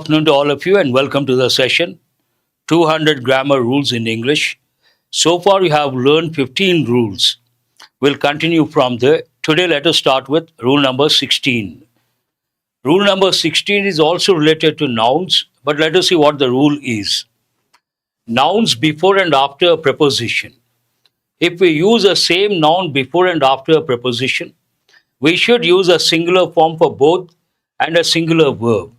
afternoon to all of you and welcome to the session 200 Grammar Rules in English. So far, we have learned 15 rules. We'll continue from there. Today, let us start with rule number 16. Rule number 16 is also related to nouns, but let us see what the rule is. Nouns before and after a preposition. If we use the same noun before and after a preposition, we should use a singular form for both and a singular verb.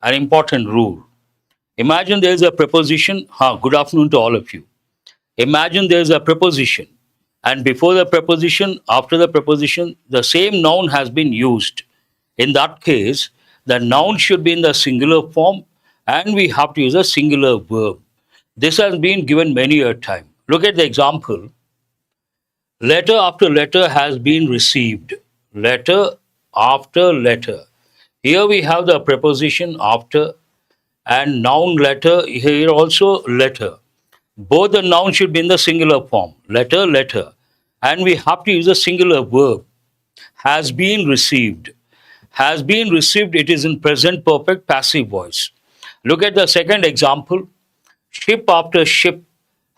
An important rule. Imagine there is a preposition. Good afternoon to all of you. Imagine there is a preposition, and before the preposition, after the preposition, the same noun has been used. In that case, the noun should be in the singular form and we have to use a singular verb. This has been given many a time. Look at the example. Letter after letter has been received. Letter after letter. Here we have the preposition after and noun letter, here also letter. Both the nouns should be in the singular form, letter, letter. And we have to use a singular verb. Has been received. Has been received, it is in present perfect passive voice. Look at the second example. Ship after ship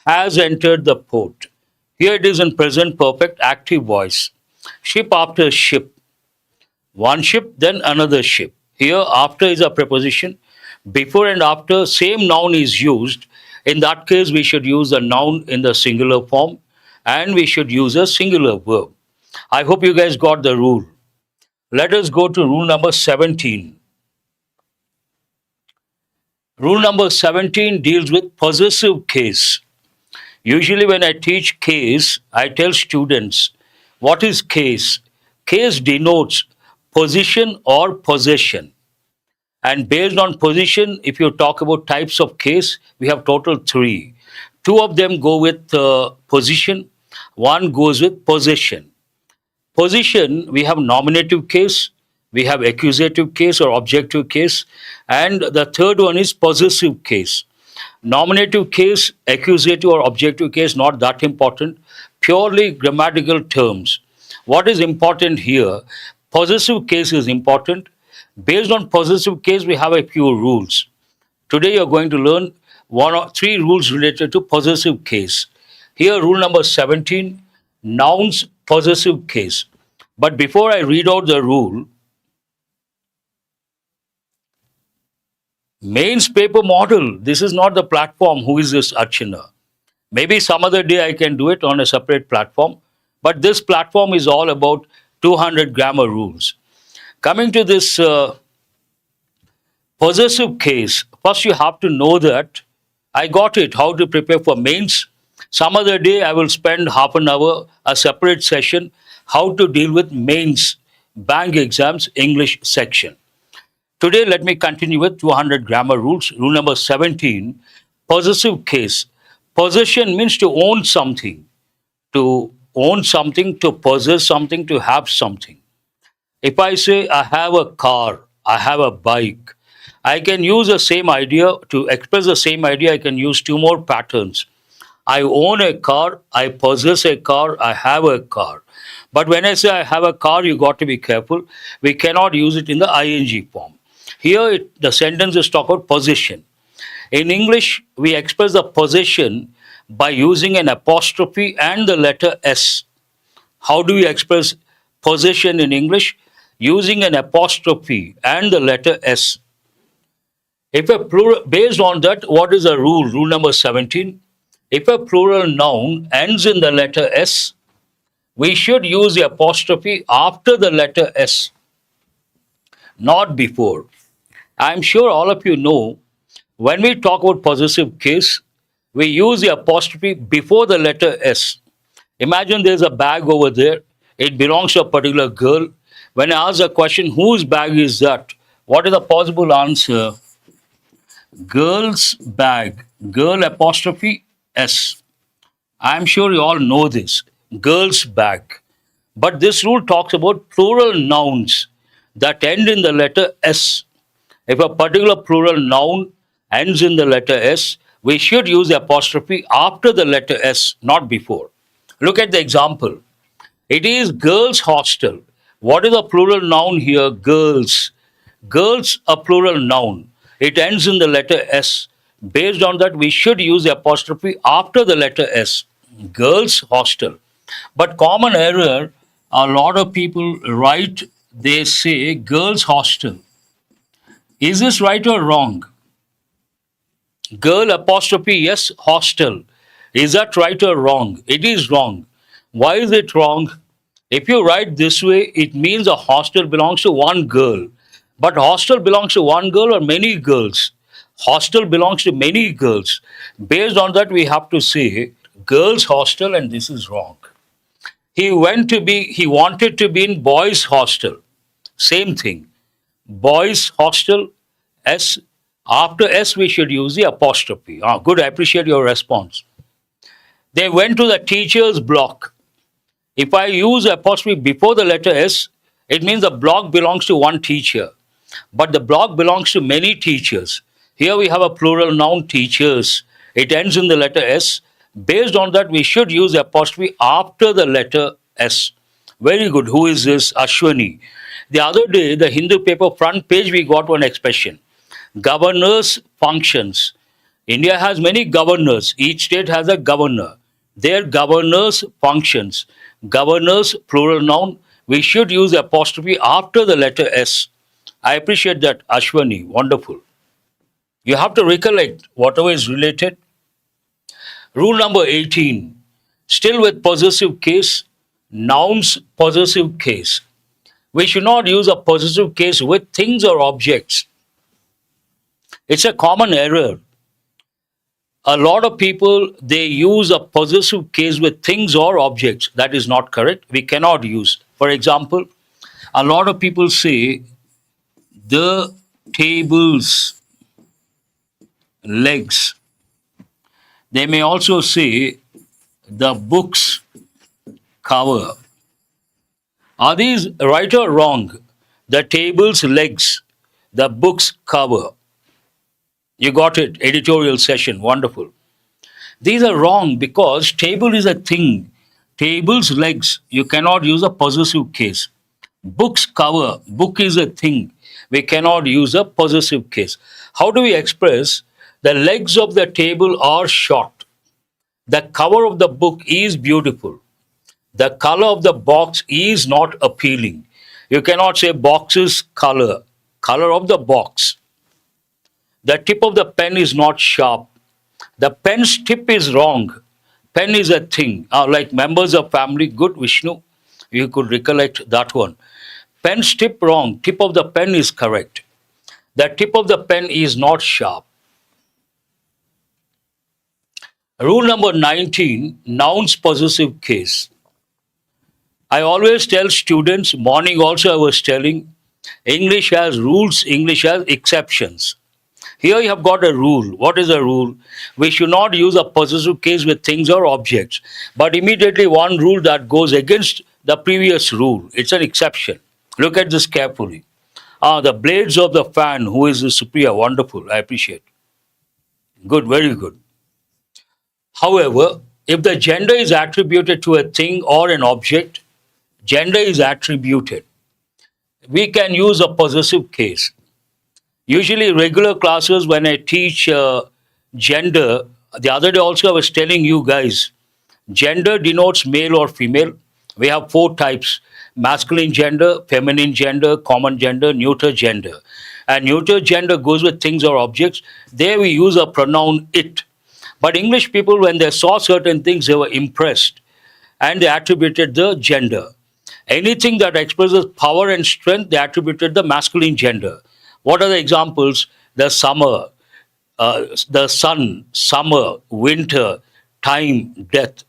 has entered the port. Here it is in present perfect active voice. Ship after ship. One ship, then another ship. Here, after is a preposition. Before and after, same noun is used. In that case, we should use the noun in the singular form and we should use a singular verb. I hope you guys got the rule. Let us go to rule number 17. Rule number 17 deals with possessive case. Usually when I teach case, I tell students, what is case? Case denotes position or possession. And based on position, if you talk about types of case, we have total 3. 2 of them go with position, 1 goes with possession. Position, we have nominative case, we have accusative case or objective case, and the third one is possessive case. Nominative case, accusative or objective case, not that important, purely grammatical terms. What is important here? Possessive case is important. Based on possessive case, we have a few rules. Today, you are going to learn 1 or 3 rules related to possessive case. Here, rule number 17, nouns possessive case. But before I read out the rule, mains paper model, this is not the platform. Who is this Archana? Maybe some other day I can do it on a separate platform. But this platform is all about 200 grammar rules. Coming to this possessive case, first you have to know that I got it, how to prepare for mains. Some other day I will spend half an hour, a separate session, how to deal with mains, bank exams, English section. Today let me continue with 200 grammar rules. Rule number 17, possessive case. Possession means to own something, to own something, to possess something, to have something. If I say I have a car, I have a bike, I can use the same idea. To express the same idea, I can use 2 more patterns. I own a car, I possess a car, I have a car. But when I say I have a car, you got to be careful. We cannot use it in the ing form. Here, the sentence is talk about possession. In English, we express the possession by using an apostrophe and the letter S. How do we express possession in English? Using an apostrophe and the letter S. If a plural, based on that, what is the rule? Rule number 17. If a plural noun ends in the letter S, we should use the apostrophe after the letter S, not before. I'm sure all of you know, when we talk about possessive case, we use the apostrophe before the letter S. Imagine there's a bag over there. It belongs to a particular girl. When I ask the question, whose bag is that? What is the possible answer? Girl's bag. Girl apostrophe S. I'm sure you all know this. Girl's bag. But this rule talks about plural nouns that end in the letter S. If a particular plural noun ends in the letter S, we should use the apostrophe after the letter S, not before. Look at the example. It is girls' hostel. What is the plural noun here? Girls. Girls, a plural noun. it ends in the letter S. Based on that, we should use the apostrophe after the letter S. Girls' hostel. But common error, a lot of people write, they say girls' hostel. Is this right or wrong? Girl apostrophe yes, hostel. Is that right or wrong? It is wrong. Why is it wrong? If you write this way, it means a hostel belongs to one girl. But hostel belongs to one girl or many girls. Hostel belongs to many girls. Based on that, we have to say girls' hostel, and this is wrong. He wanted to be in boys' hostel. Same thing. Boys' hostel, S. After S, we should use the apostrophe. Ah, good, I appreciate your response. They went to the teacher's block. If I use apostrophe before the letter S, it means the block belongs to one teacher. But the block belongs to many teachers. Here we have a plural noun, teachers. It ends in the letter S. Based on that, we should use the apostrophe after the letter S. Very good. Who is this? Ashwani. The other day, the Hindu paper front page, we got one expression. Governors' functions. India has many governors. Each state has a governor. Their governors' functions. Governors, plural noun. We should use the apostrophe after the letter S. I appreciate that, Ashwani. Wonderful. You have to recollect whatever is related. Rule number 18. Still with possessive case, nouns possessive case. We should not use a possessive case with things or objects. It's a common error. A lot of people, they use a possessive case with things or objects. That is not correct. We cannot use. For example, a lot of people say the table's legs. They may also say the book's cover. Are these right or wrong? The table's legs, the book's cover. You got it, editorial session, wonderful. These are wrong because table is a thing. Table's legs, you cannot use a possessive case. Book's cover, book is a thing. We cannot use a possessive case. How do we express? The legs of the table are short. The cover of the book is beautiful. The color of the box is not appealing. You cannot say box's color, color of the box. The tip of the pen is not sharp. The pen's tip is wrong. Pen is a thing. Like members of family, good Vishnu, you could recollect that one. Pen's tip wrong. Tip of the pen is correct. The tip of the pen is not sharp. Rule number 19, nouns possessive case. I always tell students, morning also I was telling, English has rules, English has exceptions. Here you have got a rule. What is a rule? We should not use a possessive case with things or objects. But immediately one rule that goes against the previous rule. It's an exception. Look at this carefully. The blades of the fan, who is the superior? Wonderful. I appreciate. Good, very good. However, if the gender is attributed to a thing or an object, gender is attributed. We can use a possessive case. Usually regular classes when I teach gender, the other day also I was telling you guys, gender denotes male or female. We have 4 types: masculine gender, feminine gender, common gender, neuter gender. And neuter gender goes with things or objects. There we use a pronoun it. But English people, when they saw certain things, they were impressed and they attributed the gender. Anything that expresses power and strength, they attributed the masculine gender. What are the examples? The summer, the sun, summer, winter, time, death.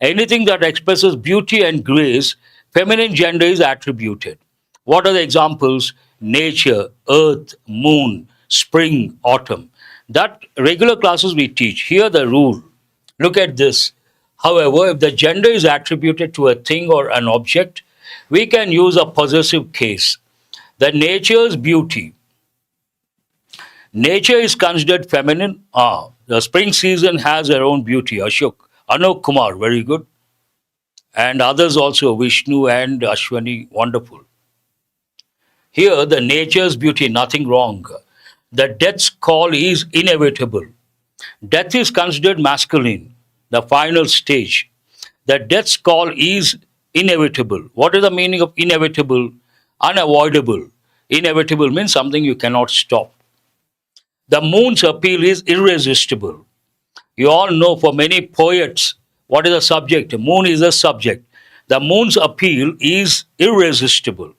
Anything that expresses beauty and grace, feminine gender is attributed. What are the examples? Nature, earth, moon, spring, autumn. That regular classes we teach. Here the rule. Look at this. However, if the gender is attributed to a thing or an object, we can use a possessive case. The nature's beauty. Nature is considered feminine. The spring season has their own beauty. Ashok, Anok Kumar, very good. And others also, Vishnu and Ashwani, wonderful. Here, the nature's beauty, nothing wrong. The death's call is inevitable. Death is considered masculine, the final stage. The death's call is inevitable. What is the meaning of inevitable? Unavoidable. Inevitable means something you cannot stop. The moon's appeal is irresistible. You all know for many poets, what is the subject? Moon is the subject. The moon's appeal is irresistible.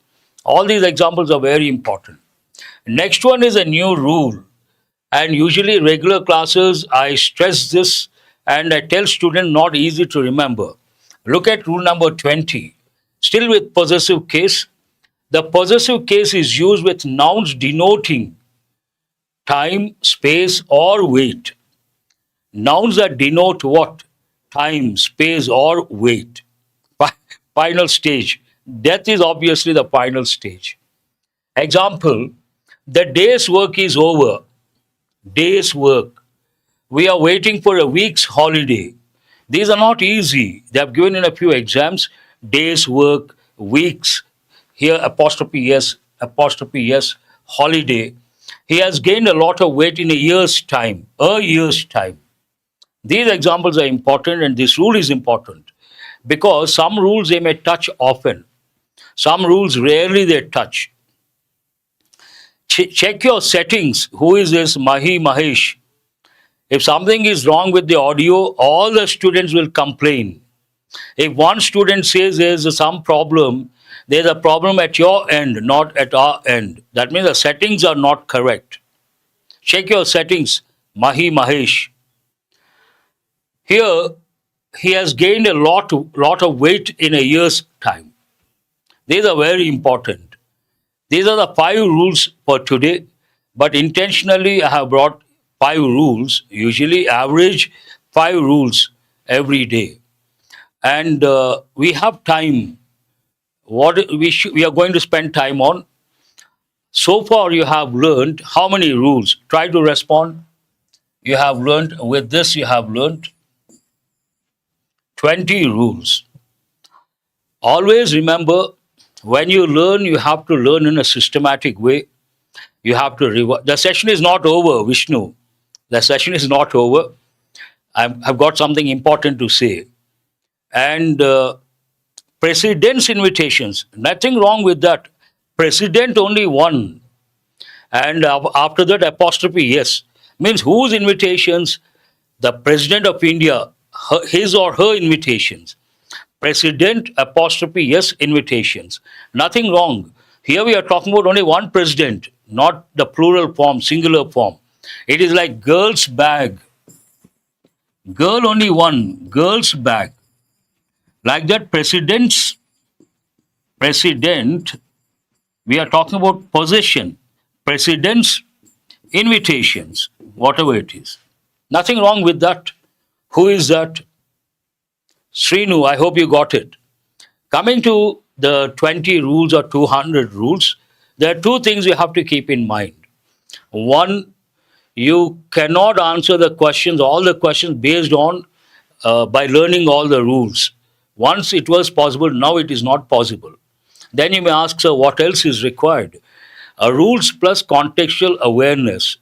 All these examples are very important. Next one is a new rule. And usually regular classes, I stress this and I tell students not easy to remember. Look at rule number 20. Still with possessive case. The possessive case is used with nouns denoting time, space, or weight. Nouns that denote what? Time, space, or weight. Final stage. Death is obviously the final stage. Example, the day's work is over. Day's work. We are waiting for a week's holiday. These are not easy. They have given in a few exams. Day's work, weeks. Here apostrophe s, holiday. He has gained a lot of weight in a year's time. A year's time. These examples are important and this rule is important because some rules they may touch often. Some rules rarely they touch. Check your settings. Who is this Mahesh? If something is wrong with the audio, all the students will complain. If one student says there's some problem, there's a problem at your end, not at our end. That means the settings are not correct. Check your settings, Mahesh. Here, he has gained a lot of weight in a year's time. These are very important. These are the 5 rules for today, but intentionally I have brought 5 rules, usually average 5 rules every day. And we have time. What we are going to spend time on. So far you have learned how many rules? Try to respond. You have learned, with this you have learned 20 rules. Always remember, when you learn, you have to learn in a systematic way. You have to revise. The session is not over, Vishnu. The session is not over. I've got something important to say. And president's invitations, nothing wrong with that. President only one. And after that, apostrophe yes. Means whose invitations? The President of India, his or her invitations. President, apostrophe yes, invitations. Nothing wrong. Here we are talking about only one president, not the plural form, singular form. It is like girl's bag. Girl only one, girl's bag. Like that, president, we are talking about possession. President's invitations, whatever it is. Nothing wrong with that. Who is that? Srinu, I hope you got it. Coming to the 20 rules or 200 rules, there are 2 things you have to keep in mind. One, you cannot answer the questions, all the questions based on by learning all the rules. Once it was possible, now it is not possible. Then you may ask, sir, what else is required? Rules plus contextual awareness.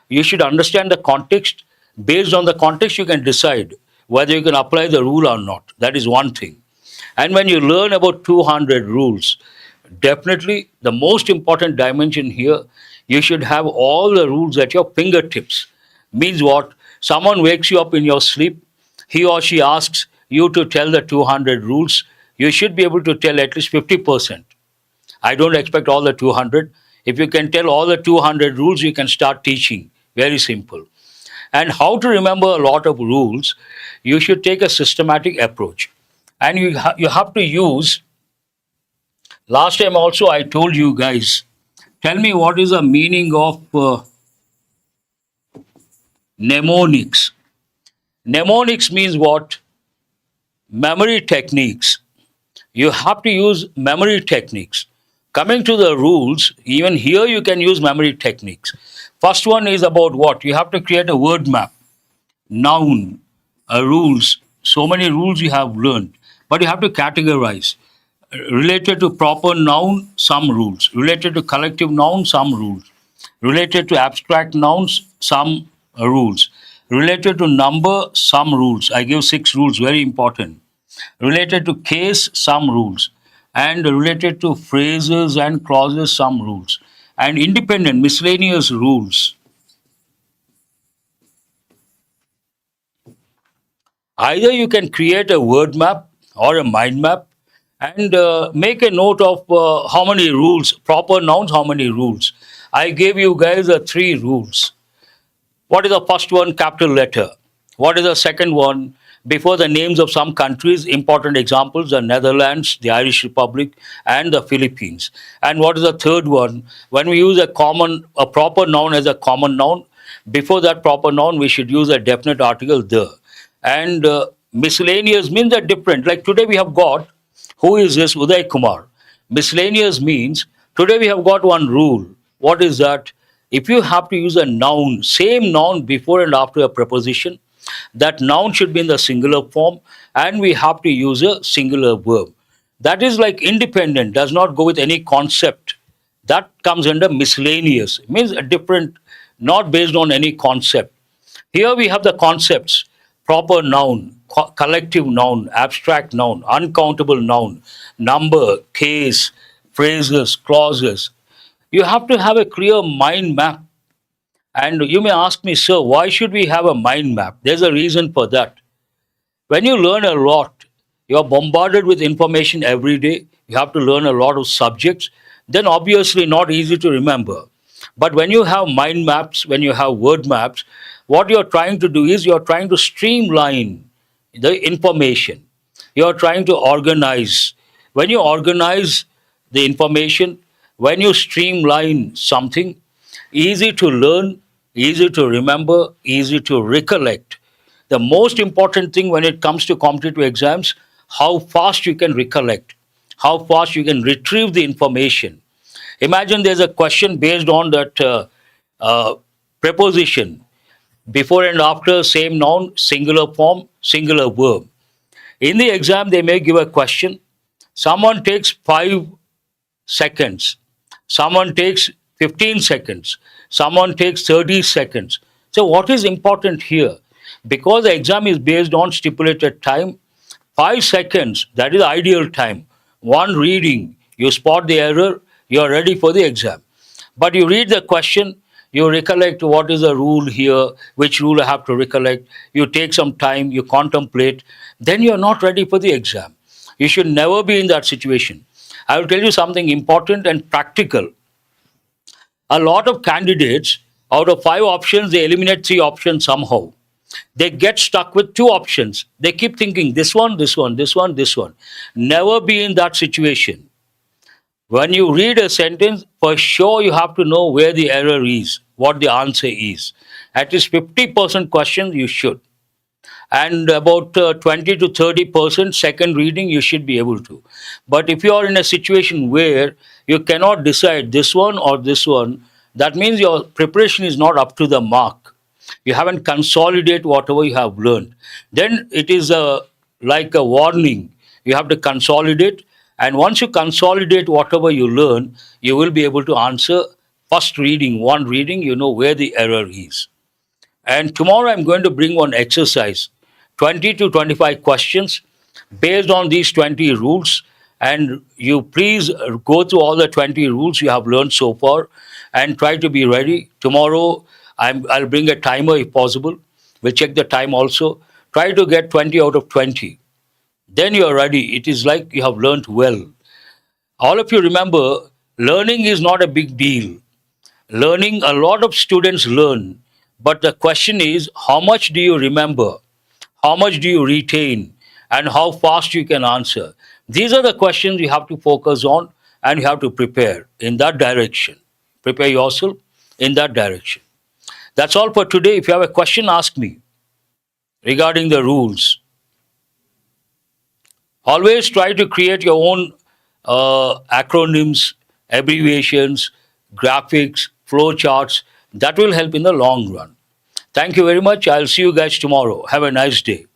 You should understand the context. Based on the context, you can decide whether you can apply the rule or not. That is one thing. And when you learn about 200 rules, definitely the most important dimension here, you should have all the rules at your fingertips. Means what? Someone wakes you up in your sleep, he or she asks you to tell the 200 rules, you should be able to tell at least 50%. I don't expect all the 200. If you can tell all the 200 rules, you can start teaching. Very simple. And how to remember a lot of rules, you should take a systematic approach. And you have to use, last time also I told you guys, tell me what is the meaning of mnemonics. Mnemonics means what? Memory techniques. You have to use memory techniques. Coming to the rules, even here you can use memory techniques. First one is about what? You have to create a word map. Noun, rules. So many rules you have learned. But you have to categorize. Related to proper noun, some rules. Related to collective noun, some rules. Related to abstract nouns, some rules. Related to number, some rules. I give 6 rules, very important. Related to case, some rules. And related to phrases and clauses, some rules. And independent, miscellaneous rules. Either you can create a word map or a mind map and make a note of how many rules, proper nouns, how many rules. I gave you guys 3 rules. What is the first one? Capital letter. What is the second one? Before the names of some countries, important examples, the Netherlands, the Irish Republic, and the Philippines. And what is the third one? When we use a proper noun as a common noun, before that proper noun, we should use a definite article, the. And miscellaneous means are different. Like today we have got, who is this? Uday Kumar. Miscellaneous means today we have got one rule. What is that? If you have to use a noun, same noun before and after a preposition, that noun should be in the singular form and we have to use a singular verb. That is like independent, does not go with any concept. That comes under miscellaneous. It means a different, not based on any concept. Here we have the concepts: proper noun, collective noun, abstract noun, uncountable noun, number, case, phrases, clauses. You have to have a clear mind map. And you may ask me, sir, why should we have a mind map? There's a reason for that. When you learn a lot, you're bombarded with information every day, you have to learn a lot of subjects, then obviously not easy to remember. But when you have mind maps, when you have word maps, what you're trying to do is you're trying to streamline the information. You're trying to organize. When you organize the information, when you streamline something, easy to learn, easy to remember, easy to recollect. The most important thing when it comes to competitive exams, how fast you can recollect, how fast you can retrieve the information. Imagine there's a question based on that uh, preposition, before and after, same noun, singular form, singular verb. In the exam, they may give a question. Someone takes 5 seconds. Someone takes 15 seconds. Someone takes 30 seconds. So, what is important here? Because the exam is based on stipulated time, 5 seconds, that is the ideal time. One reading, you spot the error, you are ready for the exam. But you read the question, you recollect what is the rule here, which rule I have to recollect. You take some time, you contemplate, then you are not ready for the exam. You should never be in that situation. I will tell you something important and practical. A lot of candidates, out of 5 options, they eliminate 3 options somehow. They get stuck with 2 options. They keep thinking this one, this one, this one, this one. Never be in that situation. When you read a sentence, for sure you have to know where the error is, what the answer is. At least 50% questions you should. And about 20 to 30% second reading you should be able to. But if you are in a situation where you cannot decide this one or this one, that means your preparation is not up to the mark. You haven't consolidated whatever you have learned. Then it is like a warning. You have to consolidate, and once you consolidate whatever you learn, you will be able to answer first reading, one reading, you know where the error is. And tomorrow I'm going to bring one exercise, 20 to 25 questions based on these 20 rules. And you please go through all the 20 rules you have learned so far and try to be ready. Tomorrow I'll bring a timer if possible. We'll check the time also. Try to get 20 out of 20. Then you're ready. It is like you have learned well. All of you remember, learning is not a big deal. Learning, a lot of students learn, but the question is how much do you remember, how much do you retain, and how fast you can answer. These are the questions you have to focus on, and you have to prepare in that direction. Prepare yourself in that direction. That's all for today. If you have a question, ask me regarding the rules. Always try to create your own acronyms, abbreviations, graphics, flow charts. That will help in the long run. Thank you very much. I'll see you guys tomorrow. Have a nice day.